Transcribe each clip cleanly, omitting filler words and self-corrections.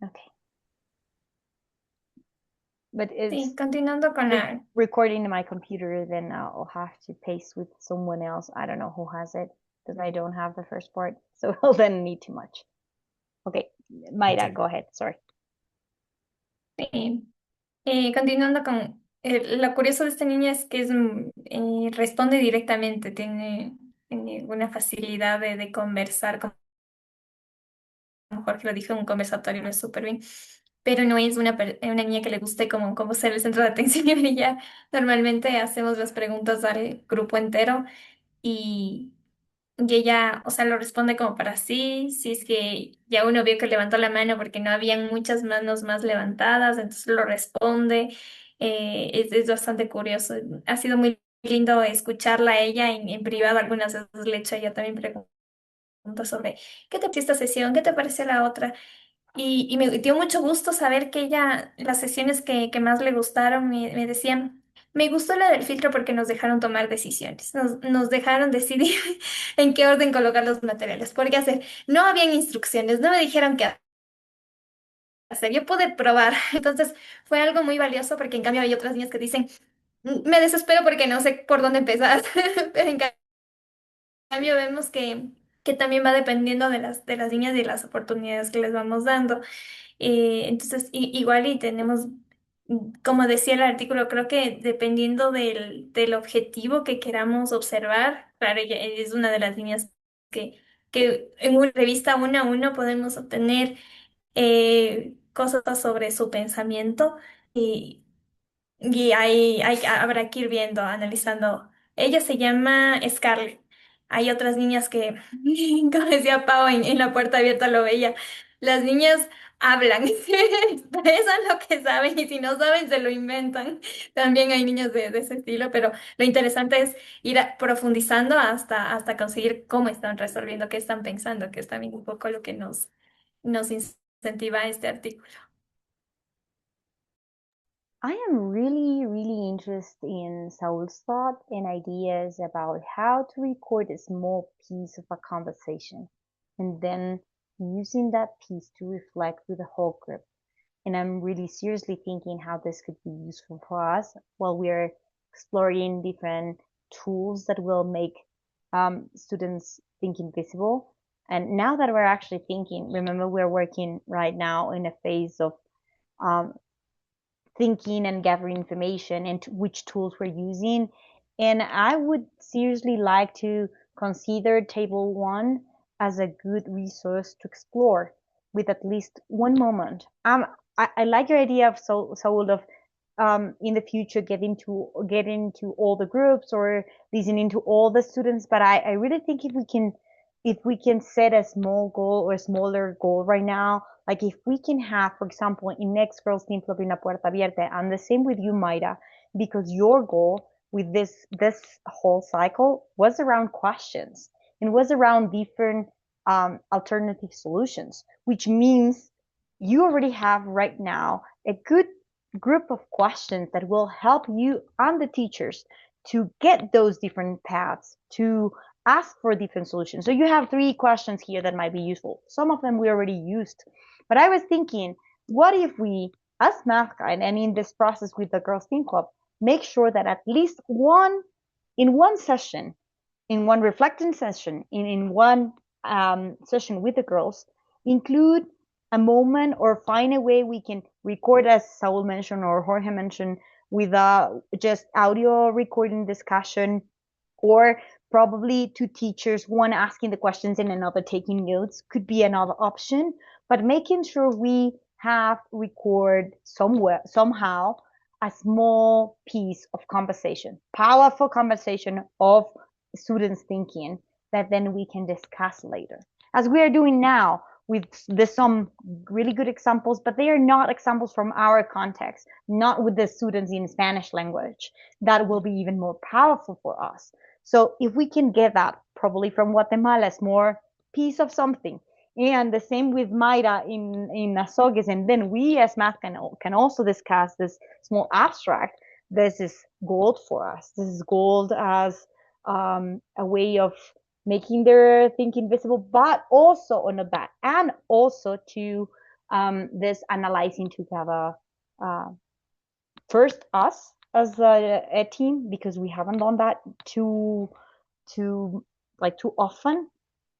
Okay. But it's Sí, continuando con la... recording in my computer, then I'll have to paste with someone else. I don't know who has it because I don't have the first part, so I'll then need too much. Okay, Mayra, go ahead. Sorry. sí. Continuando con... lo curioso de esta niña es que responde directamente, tiene una facilidad de conversar, como Jorge lo dijo, un conversatorio no es súper bien, pero no es una niña que le guste como ser el centro de atención y brillar. Normalmente hacemos las preguntas al grupo entero y... Y ella, o sea, lo responde como para sí, si es que ya uno vio que levantó la mano porque no habían muchas manos más levantadas, entonces lo responde. Es bastante curioso. Ha sido muy lindo escucharla a ella en privado. Algunas veces le he hecho ella también preguntas sobre qué te pareció esta sesión, qué te pareció la otra. Y me dio mucho gusto saber que ella, las sesiones que más le gustaron, me decían, me gustó la del filtro porque nos dejaron tomar decisiones, nos dejaron decidir en qué orden colocar los materiales, por qué hacer. No habían instrucciones, no me dijeron qué hacer, yo pude probar. Entonces fue algo muy valioso porque en cambio hay otras niñas que dicen, Me desespero porque no sé por dónde empezar", pero en cambio vemos que también va dependiendo de las niñas y de las oportunidades que les vamos dando. Entonces, igual y tenemos, como decía el artículo, creo que dependiendo del objetivo que queramos observar, claro, ella es una de las líneas que en una revista uno a uno podemos obtener cosas sobre su pensamiento. Y habrá que ir viendo, analizando. Ella se llama Scarlett. Hay otras niñas que, como decía Pau, en la puerta abierta lo veía. Las niñas hablan, expresan lo que saben y si no saben se lo inventan. También hay niños de ese estilo, pero lo interesante es ir profundizando hasta conseguir cómo están resolviendo, qué están pensando, que es también un poco lo que nos incentiva este artículo. I am really, really interested in Saul's thought and ideas about how to record a small piece of a conversation and then using that piece to reflect with the whole group. And I'm really seriously thinking how this could be useful for us while we're exploring different tools that will make students think invisible. And now that we're actually thinking, remember we're working right now in a phase of um, thinking and gathering information and which tools we're using. And I would seriously like to consider Table 1 as a good resource to explore with at least one moment. I like your idea of Soul of in the future getting to all the groups or listening to all the students. But I really think if we can set a small goal or a smaller goal right now, like if we can have, for example, in next Girls Team Club in La Puerta Abierta, and the same with you, Mayra, because your goal with this whole cycle was around questions and was around different alternative solutions, which means you already have right now a good group of questions that will help you and the teachers to get those different paths to ask for different solutions. So you have 3 questions here that might be useful. Some of them we already used, but I was thinking, what if we, as math guide and in this process with the Girls Team Club, make sure that at least in one session, in one reflecting session, in one session with the girls, include a moment or find a way we can record, as Saul mentioned or Jorge mentioned, with just audio recording discussion, or probably two teachers, one asking the questions and another taking notes could be another option. But making sure we have record somewhere somehow a small piece of conversation, powerful conversation of students thinking that then we can discuss later, as we are doing now with some really good examples, but they are not examples from our context, not with the students in Spanish language. That will be even more powerful for us. So if we can get that probably from Guatemala as more piece of something, and the same with Mayra in Azogues, and then we as math can also discuss this small abstract. This is gold for us. This is gold as a way of making their thinking visible, but also on the back, and also to this analyzing together, uh, first us as a team, because we haven't done that too like too often,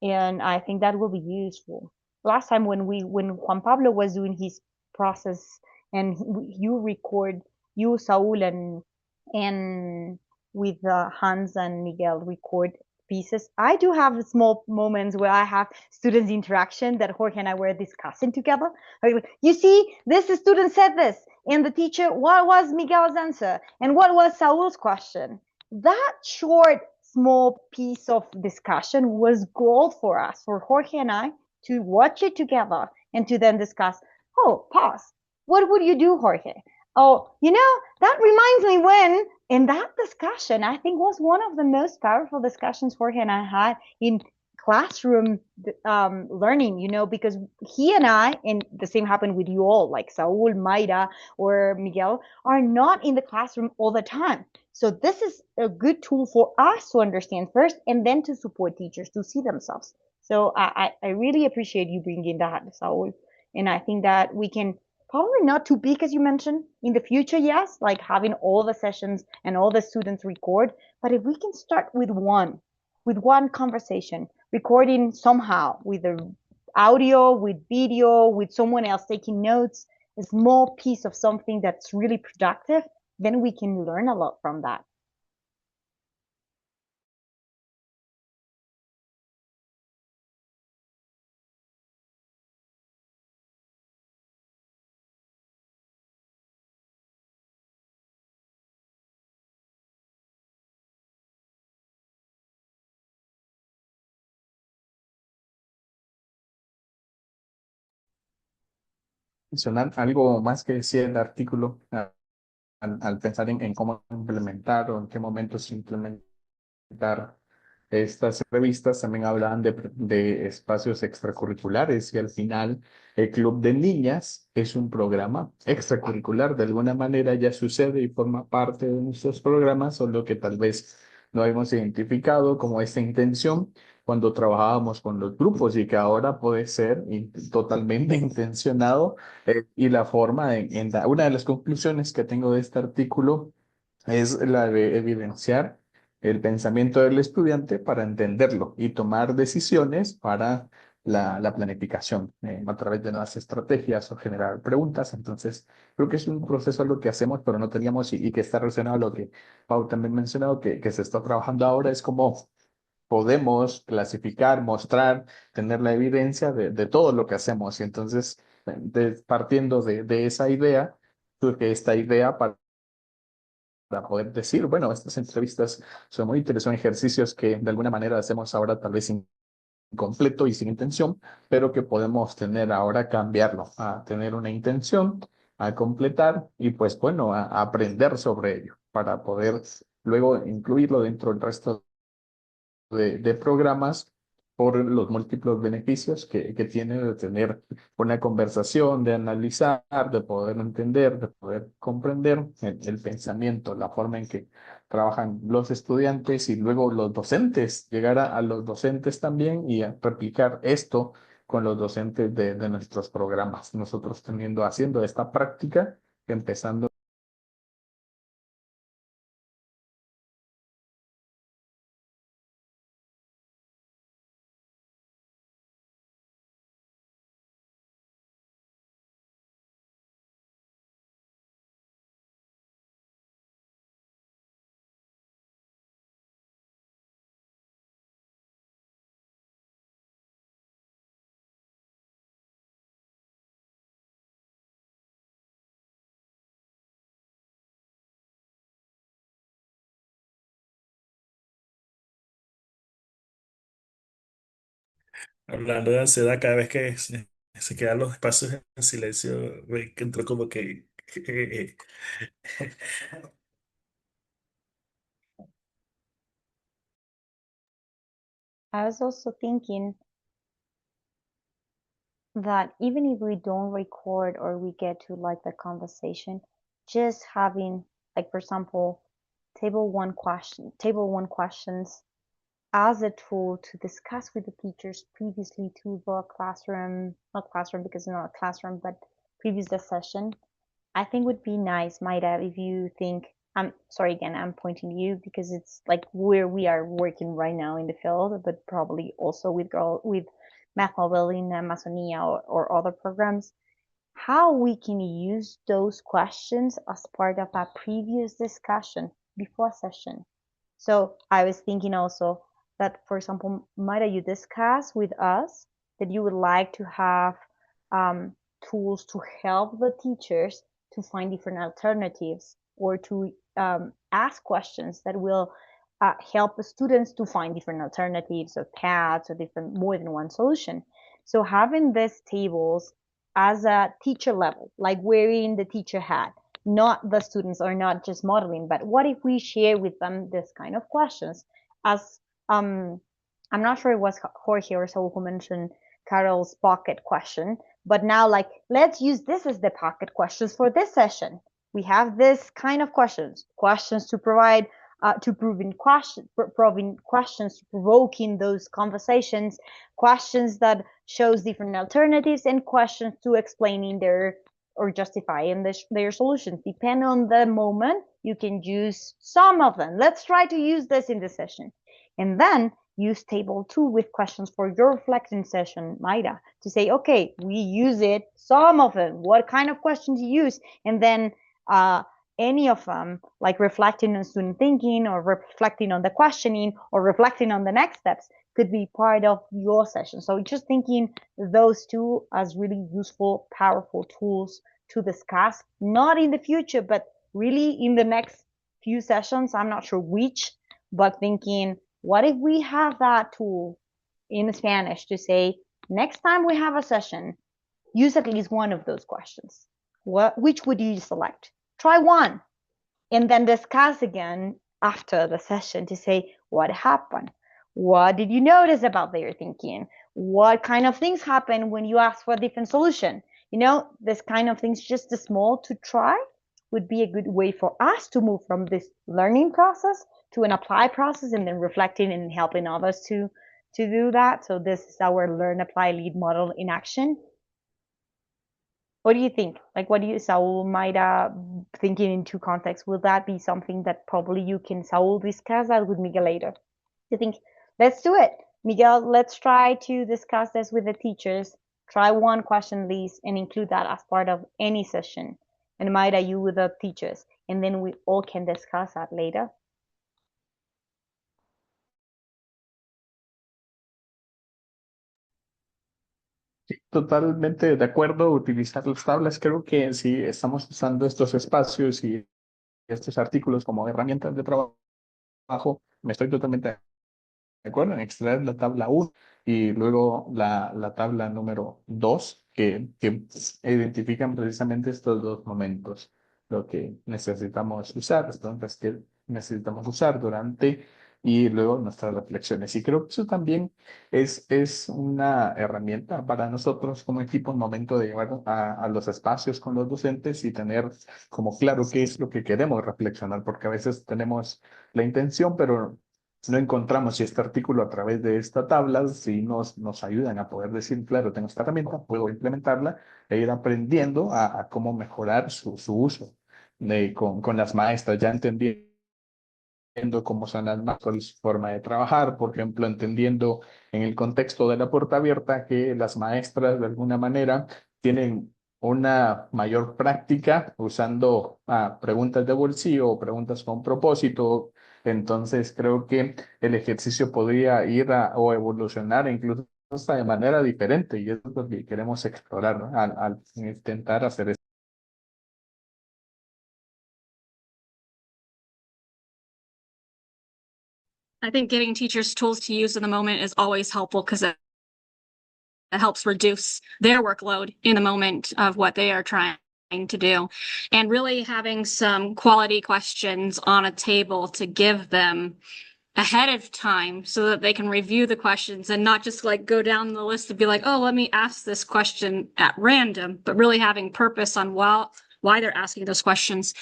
and I think that will be useful. Last time when Juan Pablo was doing his process, and you record, you, Saul, and with Hans and Miguel record pieces. I do have small moments where I have students interaction that Jorge and I were discussing together. Like, you see, this student said this, and the teacher, what was Miguel's answer, and what was Saul's question? That short, small piece of discussion was gold for us, for Jorge and I, to watch it together and to then discuss. Oh, pause. What would you do, Jorge? Oh, that reminds me when, in that discussion, I think was one of the most powerful discussions Jorge and I had in classroom learning, because he and I, and the same happened with you all, like Saul, Mayra, or Miguel, are not in the classroom all the time. So this is a good tool for us to understand first, and then to support teachers to see themselves. So I really appreciate you bringing that, Saul. And I think that we can probably not too big, as you mentioned, in the future, yes, like having all the sessions and all the students record. But if we can start with one conversation, recording somehow with the audio, with video, with someone else taking notes, a small piece of something that's really productive, then we can learn a lot from that. Mencionar algo más que decía el artículo al pensar en cómo implementar o en qué momentos implementar estas revistas. También hablaban de espacios extracurriculares, y al final el Club de Niñas es un programa extracurricular. De alguna manera ya sucede y forma parte de nuestros programas, solo que tal vez no hemos identificado como esta intención cuando trabajábamos con los grupos, y que ahora puede ser totalmente intencionado. Y la forma una de las conclusiones que tengo de este artículo es la de evidenciar el pensamiento del estudiante para entenderlo y tomar decisiones para la planificación a través de nuevas estrategias o generar preguntas. Entonces, creo que es un proceso lo que hacemos, pero no teníamos, y que está relacionado a lo que Pau también mencionado, que se está trabajando ahora, es como podemos clasificar, mostrar, tener la evidencia de todo lo que hacemos. Y entonces, partiendo de esa idea, surge esta idea para poder decir, bueno, estas entrevistas son muy útiles, son ejercicios que de alguna manera hacemos ahora tal vez incompleto y sin intención, pero que podemos tener ahora, cambiarlo, a tener una intención, a completar y pues bueno, a aprender sobre ello para poder luego incluirlo dentro del resto de programas, por los múltiples beneficios que tiene de tener una conversación, de analizar, de poder entender, de poder comprender el pensamiento, la forma en que trabajan los estudiantes y luego los docentes, llegar a los docentes también y a replicar esto con los docentes de nuestros programas. Nosotros haciendo esta práctica, empezando. Hablando de ansiedad, cada vez que se quedan los espacios en silencio, que entró como que... I was also thinking that even if we don't record or we get to like the conversation, just having, like, for example, table one questions as a tool to discuss with the teachers previously to the classroom, not classroom because it's not a classroom, but previous session, I think would be nice, Maida, if you think, I'm sorry again, I'm pointing to you because it's like where we are working right now in the field, but probably also with Math Mobile in Amazonia or other programs, how we can use those questions as part of a previous discussion before session. So I was thinking also that, for example, Mara, you discuss with us that you would like to have um, tools to help the teachers to find different alternatives or to ask questions that will help the students to find different alternatives or paths or different more than one solution. So having these tables as a teacher level, like wearing the teacher hat, not the students or not just modeling, but what if we share with them this kind of questions? As I'm not sure it was Jorge or Saul who mentioned Carol's pocket question, but now like let's use this as the pocket questions for this session. We have this kind of questions to provide to proving questions, provoking those conversations, questions that shows different alternatives, and questions to explaining their or justifying their solutions. Depending on the moment, you can use some of them. Let's try to use this in the session. And then use table 2 with questions for your reflecting session, Maida, to say, okay, we use it, some of them, what kind of questions you use, and then any of them, like reflecting on student thinking or reflecting on the questioning or reflecting on the next steps, could be part of your session. So just thinking those two as really useful, powerful tools to discuss, not in the future, but really in the next few sessions. I'm not sure which, but thinking, what if we have that tool in Spanish to say, next time we have a session, use at least one of those questions. Which would you select? Try one and then discuss again after the session to say what happened. What did you notice about their thinking? What kind of things happen when you ask for a different solution? You know, this kind of things, just small to try, would be a good way for us to move from this learning process to an apply process and then reflecting and helping others to do that. So this is our learn, apply, lead model in action. What do you think? Like, what do you, Saul, Mayra, thinking in two contexts? Will that be something that probably you can, Saul, discuss that with Miguel later? You think, let's do it. Miguel, let's try to discuss this with the teachers. Try one question list and include that as part of any session. And Mayra, you with the teachers. And then we all can discuss that later. Totalmente de acuerdo, utilizar las tablas. Creo que si estamos usando estos espacios y estos artículos como herramientas de trabajo, me estoy totalmente de acuerdo en extraer la tabla 1 y luego la tabla número 2 que identifican precisamente estos dos momentos, lo que necesitamos usar, las preguntas que necesitamos usar durante y luego nuestras reflexiones. Y creo que eso también es una herramienta para nosotros como equipo en momento de llevar a los espacios con los docentes y tener como claro qué es lo que queremos reflexionar, porque a veces tenemos la intención, pero no encontramos si este artículo a través de esta tabla, si nos ayudan a poder decir, claro, tengo esta herramienta, puedo implementarla e ir aprendiendo a cómo mejorar su uso con las maestras, ya entendiendo cómo son las maestras, su forma de trabajar, por ejemplo, entendiendo en el contexto de la puerta abierta que las maestras de alguna manera tienen una mayor práctica usando preguntas de bolsillo o preguntas con propósito. Entonces, creo que el ejercicio podría ir o evolucionar incluso hasta de manera diferente y eso es lo que queremos explorar, ¿no? Al intentar hacer esto. I think giving teachers tools to use in the moment is always helpful because it helps reduce their workload in the moment of what they are trying to do. And really having some quality questions on a table to give them ahead of time so that they can review the questions and not just like go down the list and be like, oh, let me ask this question at random, but really having purpose on why they're asking those questions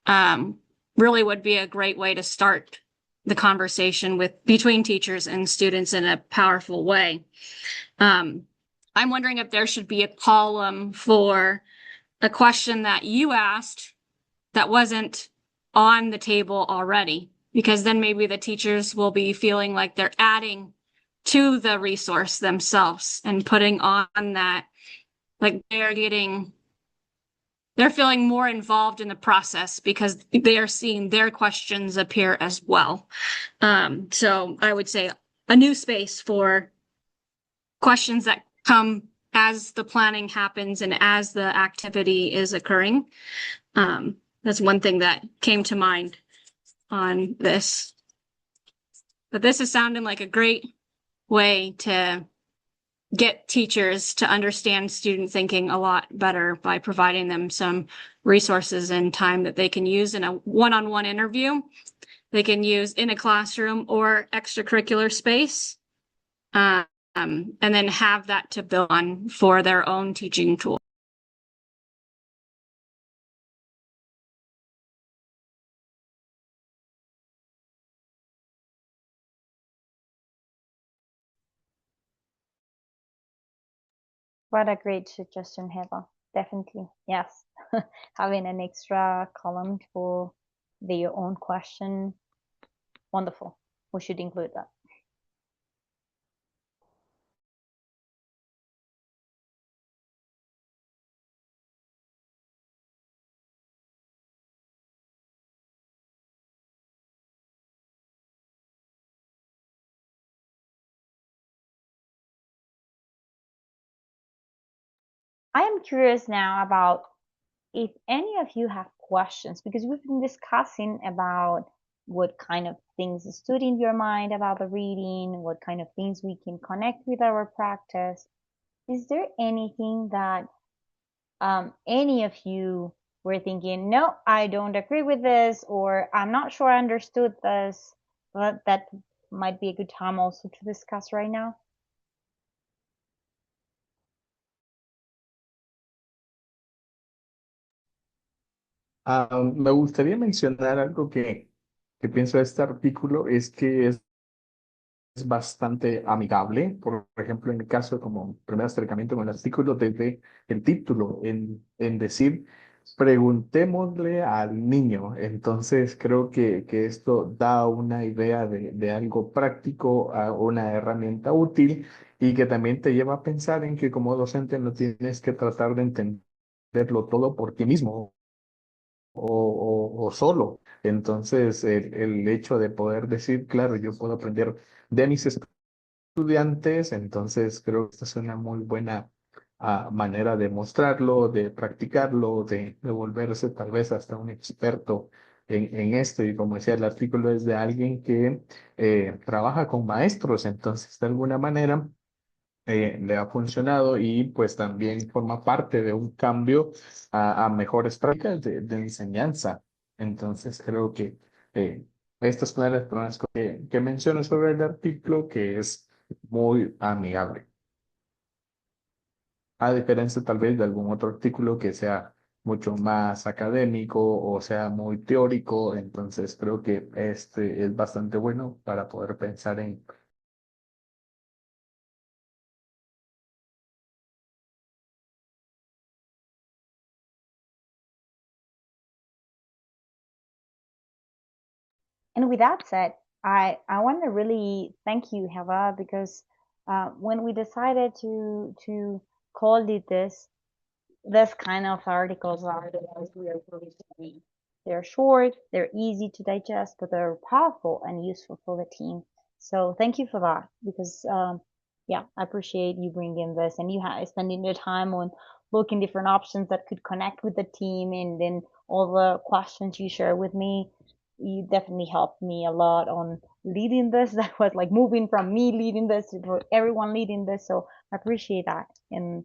really would be a great way to start the conversation between teachers and students in a powerful way. I'm wondering if there should be a column for a question that you asked that wasn't on the table already, because then maybe the teachers will be feeling like they're adding to the resource themselves and putting on that, like they're feeling more involved in the process because they are seeing their questions appear as well. So I would say a new space for questions that come as the planning happens and as the activity is occurring. That's one thing that came to mind on this. But this is sounding like a great way to get teachers to understand student thinking a lot better by providing them some resources and time that they can use in a one-on-one interview, they can use in a classroom or extracurricular space, and then have that to build on for their own teaching tool. What a great suggestion, Heather. Definitely, yes. Having an extra column for their own question, wonderful. We should include that. I am curious now about if any of you have questions, because we've been discussing about what kind of things stood in your mind about the reading, what kind of things we can connect with our practice. Is there anything that any of you were thinking, no, I don't agree with this, or I'm not sure I understood this, but that might be a good time also to discuss right now? Me gustaría mencionar algo que pienso de este artículo, es que es bastante amigable. Por ejemplo, en mi caso, como primer acercamiento con el artículo, desde el título, en decir, preguntémosle al niño. Entonces, creo que esto da una idea de algo práctico, a una herramienta útil y que también te lleva a pensar en que como docente no tienes que tratar de entenderlo todo por ti mismo o solo. Entonces, el hecho de poder decir, claro, yo puedo aprender de mis estudiantes, entonces creo que esta es una muy buena manera de mostrarlo, de practicarlo, de volverse tal vez hasta un experto en esto. Y como decía, el artículo es de alguien que trabaja con maestros, entonces de alguna manera le ha funcionado y pues también forma parte de un cambio a mejores prácticas de enseñanza. Entonces creo que estas son las cosas que menciono sobre el artículo, que es muy amigable. A diferencia tal vez de algún otro artículo que sea mucho más académico o sea muy teórico, entonces creo que este es bastante bueno para poder pensar en. And with that said, I want to really thank you, Heva, because when we decided to call it this kind of articles are the ones we are really studying. They're short, they're easy to digest, but they're powerful and useful for the team. So thank you for that, because yeah, I appreciate you bringing this and you spending your time on looking different options that could connect with the team, and then all the questions you share with me. You definitely helped me a lot on leading this. That was like moving from me leading this to everyone leading this. So I appreciate that. And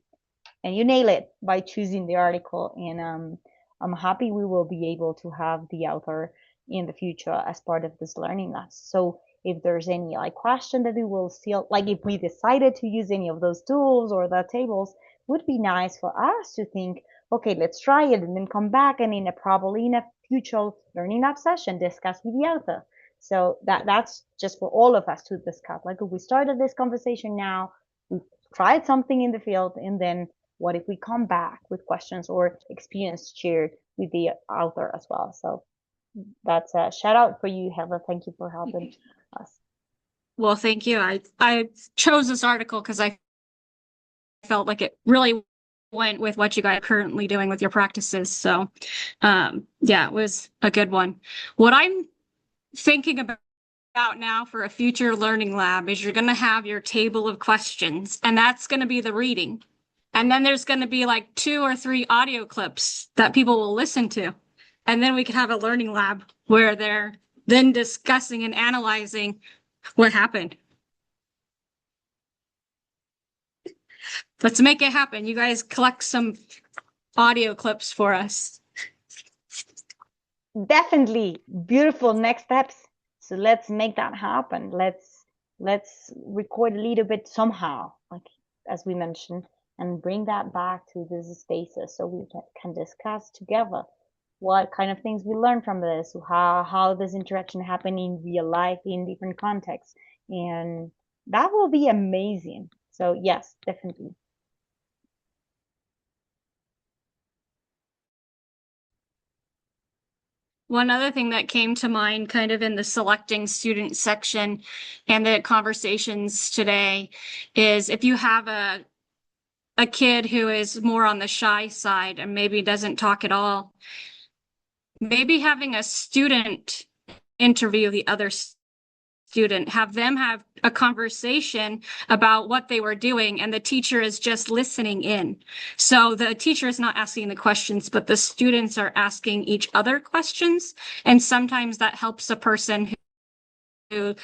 you nail it by choosing the article. And I'm happy we will be able to have the author in the future as part of this learning labs. So if there's any like question that we will still, like if we decided to use any of those tools or the tables, would be nice for us to think, okay, let's try it and then come back and in a probably in a future learning lab session discuss with the author. So that's just for all of us to discuss. Like, if we started this conversation now, we tried something in the field, and then what if we come back with questions or experience shared with the author as well? So that's a shout out for you, Heather. Thank you for helping us. Well, thank you. I chose this article because I felt like it really went with what you guys are currently doing with your practices. So, yeah, it was a good one. What I'm thinking about now for a future learning lab is you're going to have your table of questions, and that's going to be the reading. And then there's going to be like 2 or 3 audio clips that people will listen to. And then we could have a learning lab where they're then discussing and analyzing what happened. Let's make it happen. You guys collect some audio clips for us. Definitely beautiful next steps. So let's make that happen. Let's record a little bit somehow, like as we mentioned, and bring that back to this spaces so we can discuss together what kind of things we learn from this, how this interaction happened in real life in different contexts, and that will be amazing. So yes, definitely. One other thing that came to mind kind of in the selecting student section and the conversations today is if you have a kid who is more on the shy side and maybe doesn't talk at all, maybe having a student interview the other student, have them have a conversation about what they were doing, and the teacher is just listening in. So the teacher is not asking the questions, but the students are asking each other questions. And sometimes that helps a person who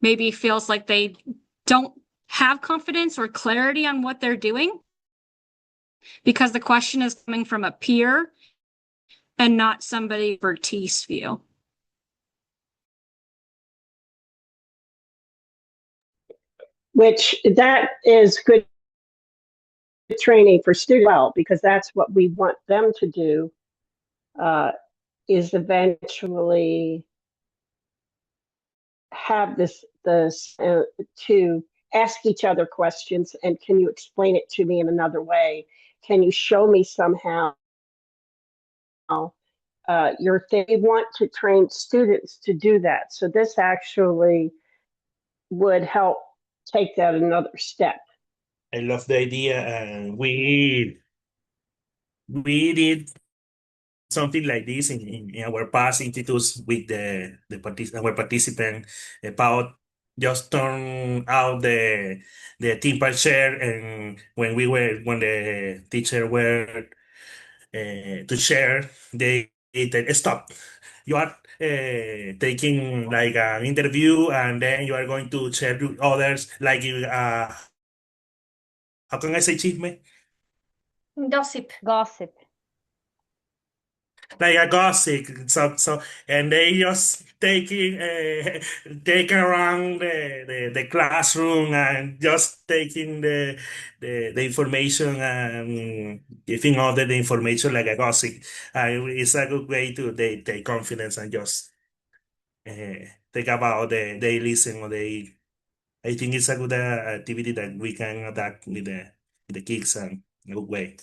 maybe feels like they don't have confidence or clarity on what they're doing because the question is coming from a peer and not somebody expertise view. Which that is good training for students, well, because that's what we want them to do, is eventually have this to ask each other questions. And can you explain it to me in another way? Can you show me somehow your thing? We want to train students to do that. So this actually would help take that another step. I love the idea, and we did something like this in our past institutes with our participant about just turn out the timber chair, and when the teacher were to share, they stop. You are taking like an interview, and then you are going to share with others, like how can I say chisme? Gossip. Gossip. Like a gossip. So and they just taking around the classroom and just taking the information and giving other the information like a gossip. It's a good way to they take confidence and just think about they listen or they. I think it's a good activity that we can adapt with the kids and in a good way.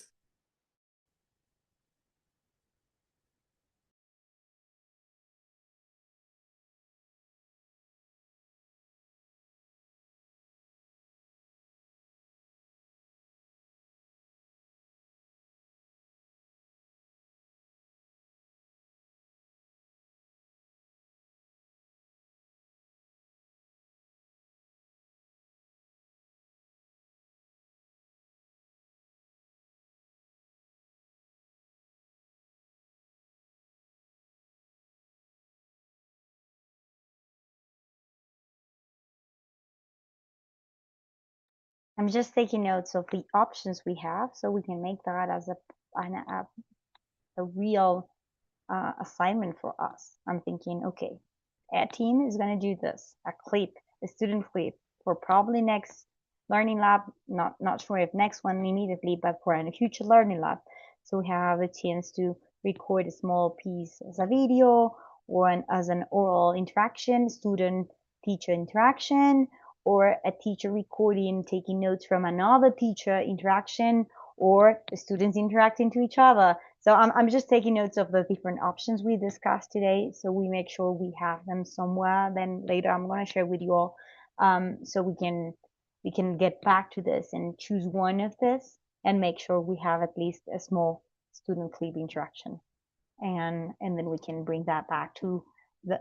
I'm just taking notes of the options we have so we can make that as a real assignment for us. I'm thinking, okay, a team is going to do this, a clip, a student clip for probably next learning lab, not sure if next one immediately, but for a future learning lab. So we have a chance to record a small piece as a video or as an oral interaction, student-teacher interaction, or a teacher recording, taking notes from another teacher interaction, or the students interacting to each other. So I'm just taking notes of the different options we discussed today, so we make sure we have them somewhere. Then later I'm going to share with you all, so we can get back to this and choose one of this and make sure we have at least a small student clip interaction, and then we can bring that back to the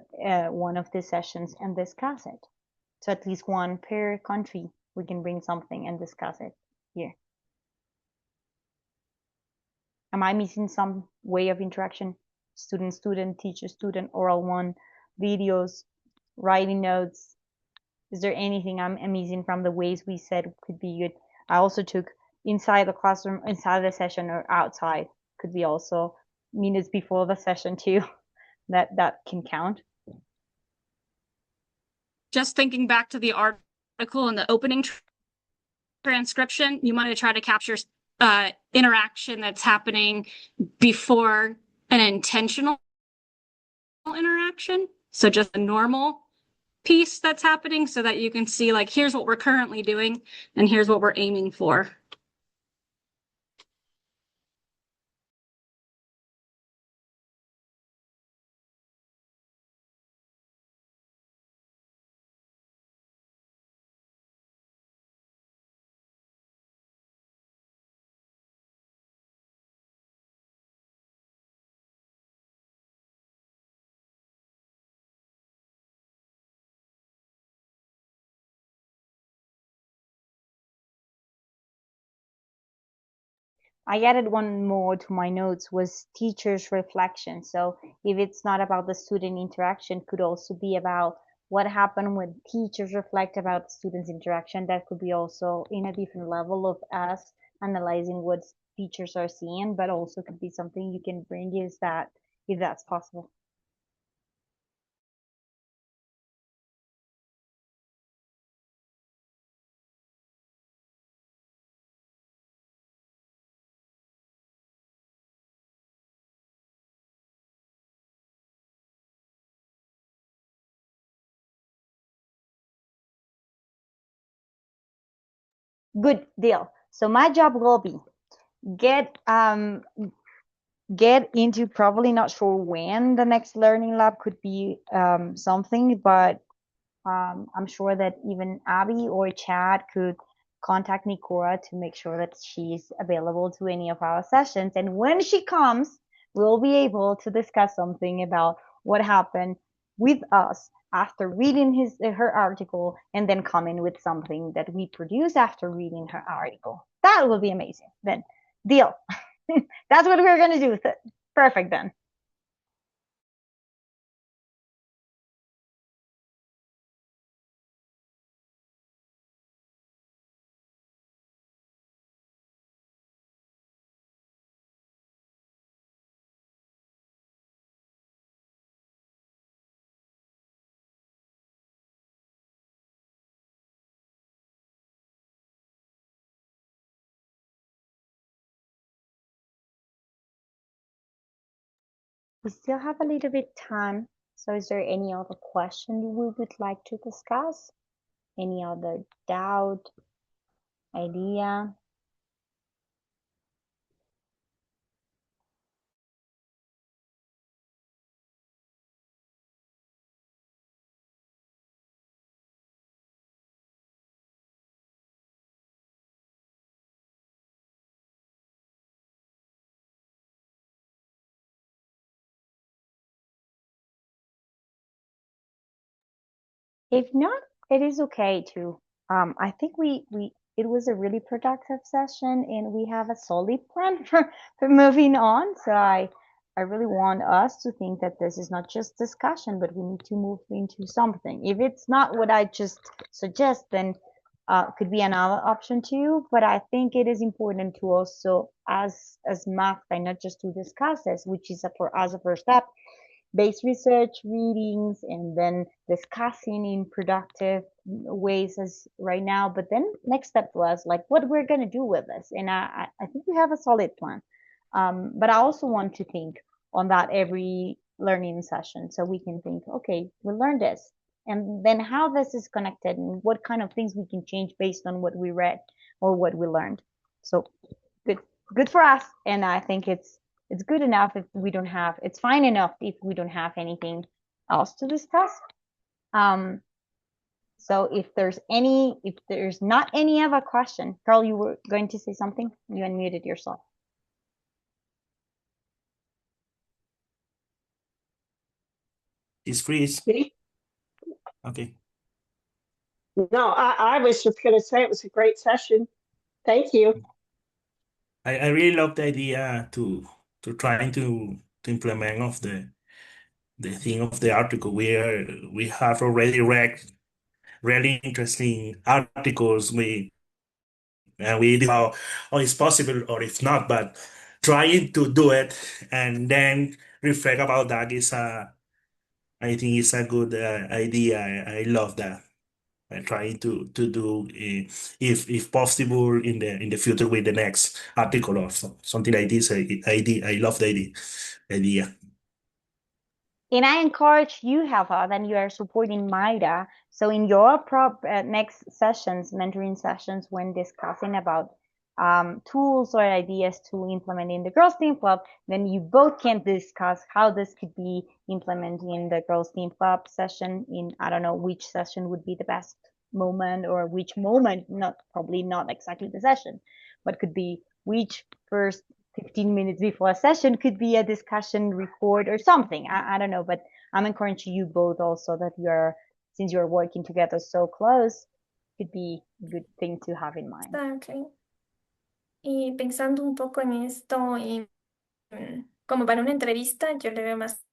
one of the sessions and discuss it. So at least one per country, we can bring something and discuss it here. Am I missing some way of interaction? Student, teacher, student, oral one, videos, writing notes. Is there anything I'm missing from the ways we said could be good? I also took inside the classroom, inside the session, or outside. Could be also minutes before the session too. That can count. Just thinking back to the article and the opening transcription, you want to try to capture interaction that's happening before an intentional interaction. So just a normal piece that's happening, so that you can see, like, here's what we're currently doing and here's what we're aiming for. I added one more to my notes, was teacher's reflection. So if it's not about the student interaction, could also be about what happened when teachers reflect about students' interaction. That could be also in a different level of us analyzing what teachers are seeing, but also could be something you can bring, is that if that's possible. Good deal. So my job will be get into, probably not sure when the next learning lab could be, something, but I'm sure that even Abby or Chad could contact Nicora to make sure that she's available to any of our sessions. And when she comes, we'll be able to discuss something about what happened with us after reading her article, and then come in with something that we produce after reading her article. That will be amazing. Then, deal. That's what we're going to do. Perfect then. We still have a little bit time. So is there any other question we would like to discuss? Any other doubt, idea? If not, it is okay too. I think it was a really productive session, and we have a solid plan for moving on. So I really want us to think that this is not just discussion, but we need to move into something. If it's not what I just suggest, then could be another option too. But I think it is important to also, as math, and not just to discuss this, which is for us a first step, base research, readings, and then discussing in productive ways as right now. But then next step was like what we're going to do with this. And I think we have a solid plan. But I also want to think on that every learning session so we can think, okay, we learned this. And then how this is connected and what kind of things we can change based on what we read or what we learned. So good, good for us. And I think it's good enough if we don't have, it's fine enough if we don't have anything else to discuss. So if there's not any other question, Carl, you were going to say something? You unmuted yourself. It's freeze. Me? Okay. No, I was just going to say it was a great session. Thank you. I really love the idea to trying to implement of the thing of the article. We have already read really interesting articles. We how it's possible or if not, but trying to do it and then reflect about that is I think it's a good idea. I love that. I'm trying to do if possible in the future with the next article or something like this. I love the idea. And I encourage you, Helga, that you are supporting Mayra. So in your next sessions, mentoring sessions, when discussing about tools or ideas to implement in the Girls Team Club, then you both can discuss how this could be implemented in the Girls Team Club session. I don't know which session would be the best moment or which moment, probably not exactly the session, but could be which first 15 minutes before a session could be a discussion record or something. I don't know, but I'm encouraging you both also that since you're working together so close, could be a good thing to have in mind. Exactly. Y pensando un poco en esto, como para una entrevista, yo le veo más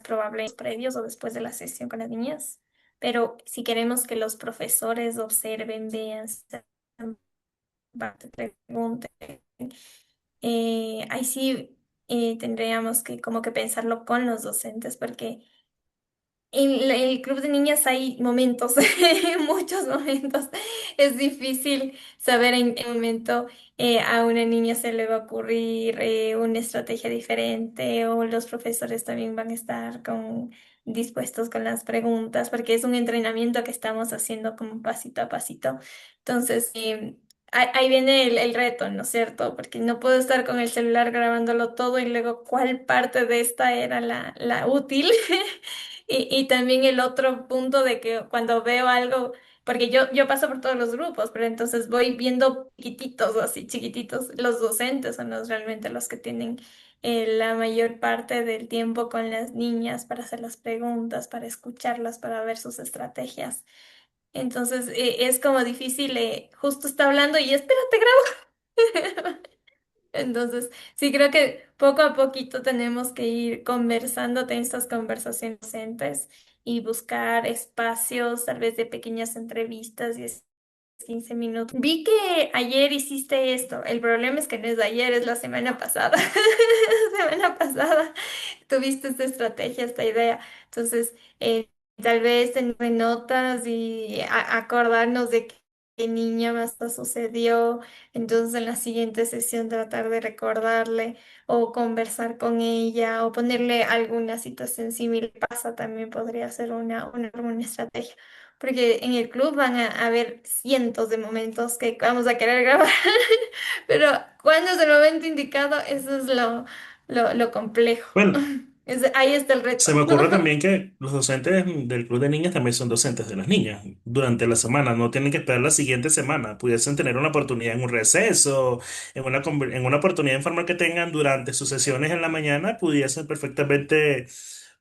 probable previos o después de la sesión con las niñas. Pero si queremos que los profesores observen, vean, pregunten, ahí sí tendríamos que como que pensarlo con los docentes, porque en el club de niñas hay momentos, muchos momentos. Es difícil saber en qué momento a una niña se le va a ocurrir una estrategia diferente o los profesores también van a estar dispuestos con las preguntas, porque es un entrenamiento que estamos haciendo como pasito a pasito. Entonces, ahí viene el reto, ¿no es cierto? Porque no puedo estar con el celular grabándolo todo y luego cuál parte de esta era la útil. Y también el otro punto de que cuando veo algo, porque yo paso por todos los grupos, pero entonces voy viendo chiquititos, así chiquititos, los docentes son realmente los que tienen la mayor parte del tiempo con las niñas para hacer las preguntas, para escucharlas, para ver sus estrategias. Entonces es como difícil, justo está hablando y espérate, grabo. Entonces, sí creo que poco a poquito tenemos que ir conversando, tener estas conversaciones docentes y buscar espacios, tal vez de pequeñas entrevistas, 15 minutos. Vi que ayer hiciste esto. El problema es que no es de ayer, es la semana pasada. Semana pasada tuviste esta estrategia, esta idea. Entonces, tal vez tener notas y acordarnos de qué niña más sucedió. Entonces, en la siguiente sesión tratar de recordarle o conversar con ella o ponerle alguna situación similar. Pasa también podría ser una estrategia. Porque en el club van a haber cientos de momentos que vamos a querer grabar, pero ¿cuándo es el momento indicado? Eso es lo complejo. Bueno, Ahí está el se reto. me ocurre también que los docentes del club de niñas también son docentes de las niñas durante la semana, no tienen que esperar la siguiente semana, pudiesen tener una oportunidad en un receso, en una oportunidad informal que tengan durante sus sesiones en la mañana, pudiesen perfectamente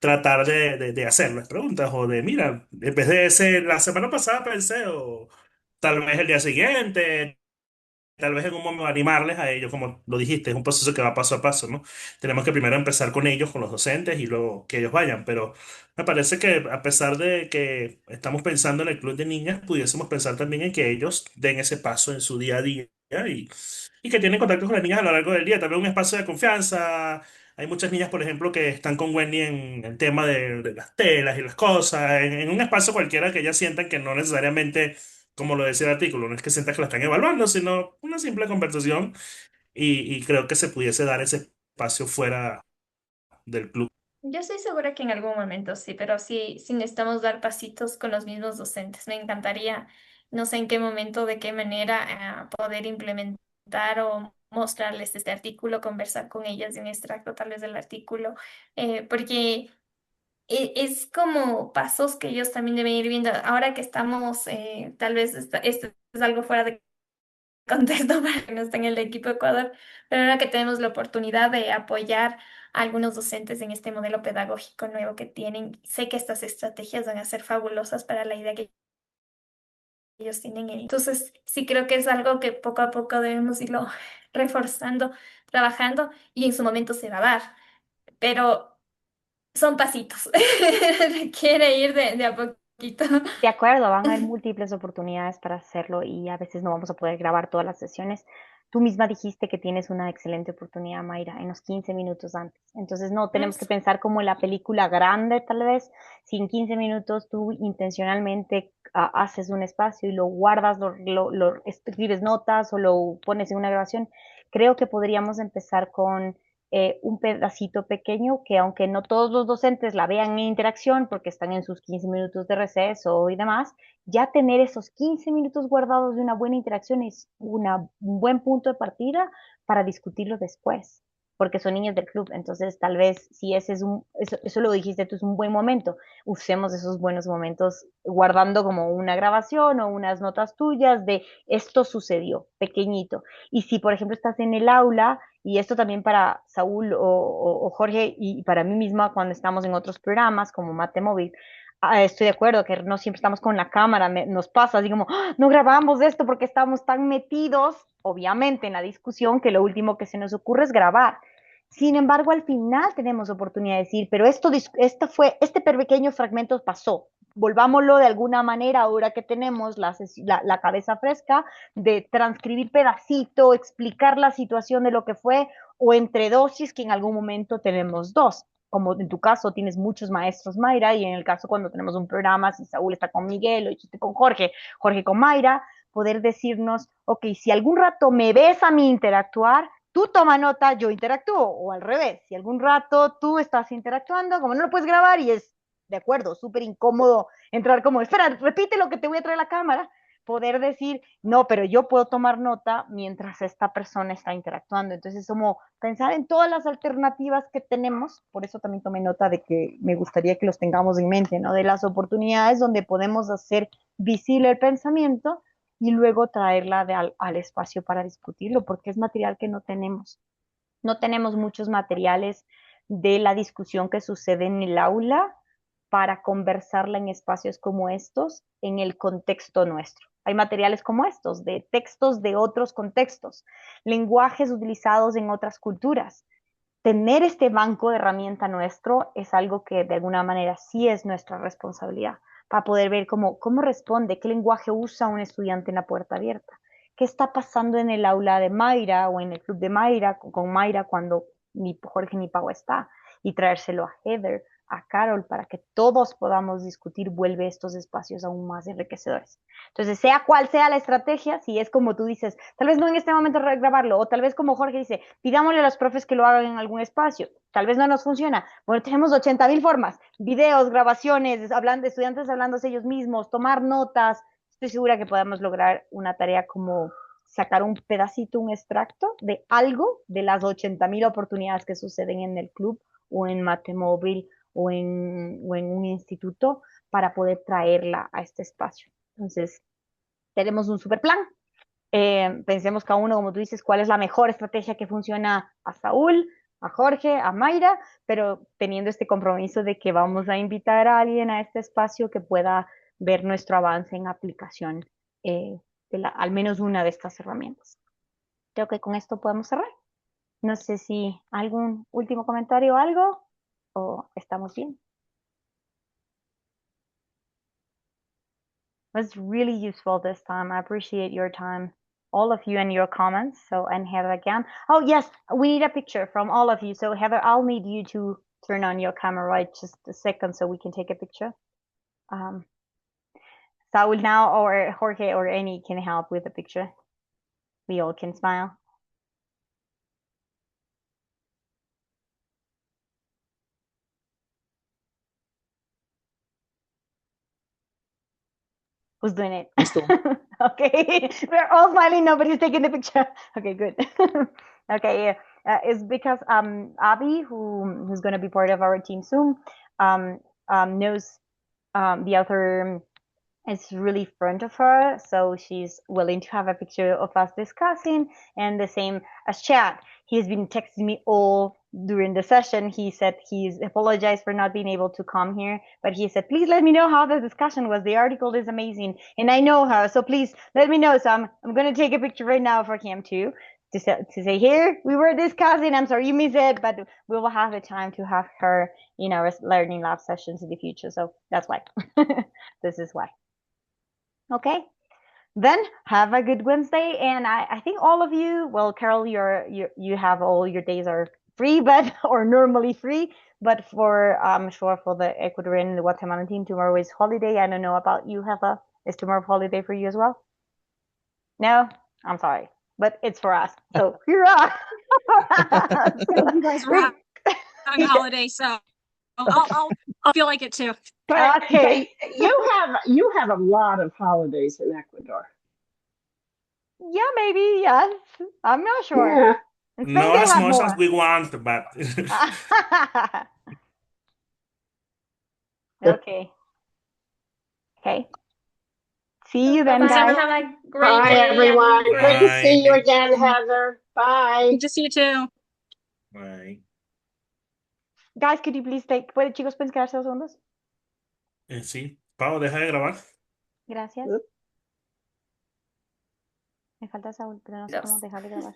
tratar de hacer las preguntas o de, mira, en vez de ese, la semana pasada pensé, o tal vez el día siguiente. Tal vez en un momento animarles a ellos, como lo dijiste, es un proceso que va paso a paso, ¿no? Tenemos que primero empezar con ellos, con los docentes, y luego que ellos vayan. Pero me parece que a pesar de que estamos pensando en el club de niñas, pudiésemos pensar también en que ellos den ese paso en su día a día y que tienen contacto con las niñas a lo largo del día. También un espacio de confianza. Hay muchas niñas, por ejemplo, que están con Wendy en el tema de las telas y las cosas, en un espacio cualquiera que ellas sientan que no necesariamente, como lo decía el artículo, no es que sientan que la están evaluando, sino una simple conversación y creo que se pudiese dar ese espacio fuera del club. Yo estoy segura que en algún momento sí, pero sí necesitamos dar pasitos con los mismos docentes. Me encantaría, no sé en qué momento, de qué manera poder implementar o mostrarles este artículo, conversar con ellas de un extracto tal vez del artículo, porque es como pasos que ellos también deben ir viendo. Ahora que estamos, tal vez esto es algo fuera de contexto para que no estén en el equipo de Ecuador, pero ahora que tenemos la oportunidad de apoyar a algunos docentes en este modelo pedagógico nuevo que tienen, sé que estas estrategias van a ser fabulosas para la idea que ellos tienen. Entonces, sí creo que es algo que poco a poco debemos irlo reforzando, trabajando y en su momento se va a dar, pero son pasitos, requiere ir de a poquito. De acuerdo, van a haber múltiples oportunidades para hacerlo y a veces no vamos a poder grabar todas las sesiones. Tú misma dijiste que tienes una excelente oportunidad, Mayra, en los 15 minutos antes. Entonces, no tenemos que Eso. pensar como en la película grande, tal vez. Si en 15 minutos tú intencionalmente haces un espacio y lo guardas, lo escribes notas o lo pones en una grabación, creo que podríamos empezar con un pedacito pequeño que aunque no todos los docentes la vean en interacción porque están en sus 15 minutos de receso y demás, ya tener esos 15 minutos guardados de una buena interacción es un buen punto de partida para discutirlo después, porque son niños del club. Entonces, tal vez si ese es eso lo dijiste tú, es un buen momento, usemos esos buenos momentos guardando como una grabación o unas notas tuyas de esto sucedió, pequeñito. Y si, por ejemplo, estás en el aula, y esto también para Saúl o Jorge y para mí misma cuando estamos en otros programas como Mate Móvil, estoy de acuerdo que no siempre estamos con la cámara, nos pasa así como, ¡ah! No grabamos esto porque estamos tan metidos, obviamente, en la discusión que lo último que se nos ocurre es grabar. Sin embargo, al final tenemos oportunidad de decir, pero este pequeño fragmento pasó. Volvámoslo de alguna manera ahora que tenemos la cabeza fresca de transcribir pedacito, explicar la situación de lo que fue, o entre dosis que en algún momento tenemos dos. Como en tu caso tienes muchos maestros, Mayra, y en el caso cuando tenemos un programa, si Saúl está con Miguel o yo estoy con Jorge, Jorge con Mayra, poder decirnos, ok, si algún rato me ves a mí interactuar, tú toma nota, yo interactúo, o al revés, si algún rato tú estás interactuando, como no lo puedes grabar y es, de acuerdo, súper incómodo entrar como, espera, repite lo que te voy a traer a la cámara, poder decir, no, pero yo puedo tomar nota mientras esta persona está interactuando. Entonces, como pensar en todas las alternativas que tenemos, por eso también tomé nota de que me gustaría que los tengamos en mente, ¿no? De las oportunidades donde podemos hacer visible el pensamiento y luego traerla al espacio para discutirlo, porque es material que no tenemos. No tenemos muchos materiales de la discusión que sucede en el aula para conversarla en espacios como estos, en el contexto nuestro. Hay materiales como estos, de textos de otros contextos, lenguajes utilizados en otras culturas. Tener este banco de herramienta nuestro es algo que de alguna manera sí es nuestra responsabilidad, para poder ver cómo responde, qué lenguaje usa un estudiante en la puerta abierta, qué está pasando en el aula de Mayra o en el club de Mayra, con Mayra cuando ni Jorge ni Pau está, y traérselo a Heather, a Carol, para que todos podamos discutir, vuelve estos espacios aún más enriquecedores. Entonces, sea cual sea la estrategia, si es como tú dices, tal vez no en este momento grabarlo, o tal vez como Jorge dice, pidámosle a los profes que lo hagan en algún espacio, tal vez no nos funciona. Bueno, tenemos 80,000 formas, videos, grabaciones, hablando, estudiantes hablándose ellos mismos, tomar notas. Estoy segura que podemos lograr una tarea como sacar un pedacito, un extracto de algo de las 80,000 oportunidades que suceden en el club o en Mate Móvil o en un instituto para poder traerla a este espacio. Entonces, tenemos un super plan. Pensemos cada uno, como tú dices, cuál es la mejor estrategia que funciona a Saúl, a Jorge, a Mayra, pero teniendo este compromiso de que vamos a invitar a alguien a este espacio que pueda ver nuestro avance en aplicación al menos una de estas herramientas. Creo que con esto podemos cerrar. No sé si algún último comentario o algo, o estamos bien. It was really useful this time. I appreciate your time, all of you, and your comments. So, and Heather again. Oh, yes, we need a picture from all of you. So, Heather, I'll need you to turn on your camera right just a second so we can take a picture. Saul now or Jorge or any can help with the picture. We all can smile. Who's doing it? Listo. Okay, we're all smiling. Nobody's taking the picture. Okay, good. Okay, it's because Abby, who's going to be part of our team soon, knows the author is really fond of her, so she's willing to have a picture of us discussing. And the same as Chad, he's been texting me all during the session. He said he's apologized for not being able to come here, but he said, please let me know how the discussion was. The article is amazing, and I know her, so please let me know. So I'm going to take a picture right now for him too. To say, here we were discussing. I'm sorry you missed it, but we will have the time to have her in our learning lab sessions in the future. So that's why. This is why. Okay, then have a good Wednesday. And I think all of you, well, Carol, you have all your days are free, but or normally free. But for sure for the Ecuadorian and the Guatemalan team, tomorrow is holiday. I don't know about you, Heather. Is tomorrow holiday for you as well? No, I'm sorry, but it's for us. So hurrah! You guys are having a holiday, so I'll feel like it too. But, Okay. but you have a lot of holidays in Ecuador. Yeah, maybe yes. I'm not sure. Yeah. In Spain, Not they as have much as more. we want, but Okay. Okay. See you then, Bye-bye. guys. Have a great Bye, day everyone. and Good to see you bye. again, Heather. Bye. Good to see you too. Bye. Guys, could you please take... chicos, pueden quedarse 2 segundos? Sí, Pau, deja de grabar. Gracias. Oop. Me falta Saúl, pero no sé cómo Dos. dejar de grabar.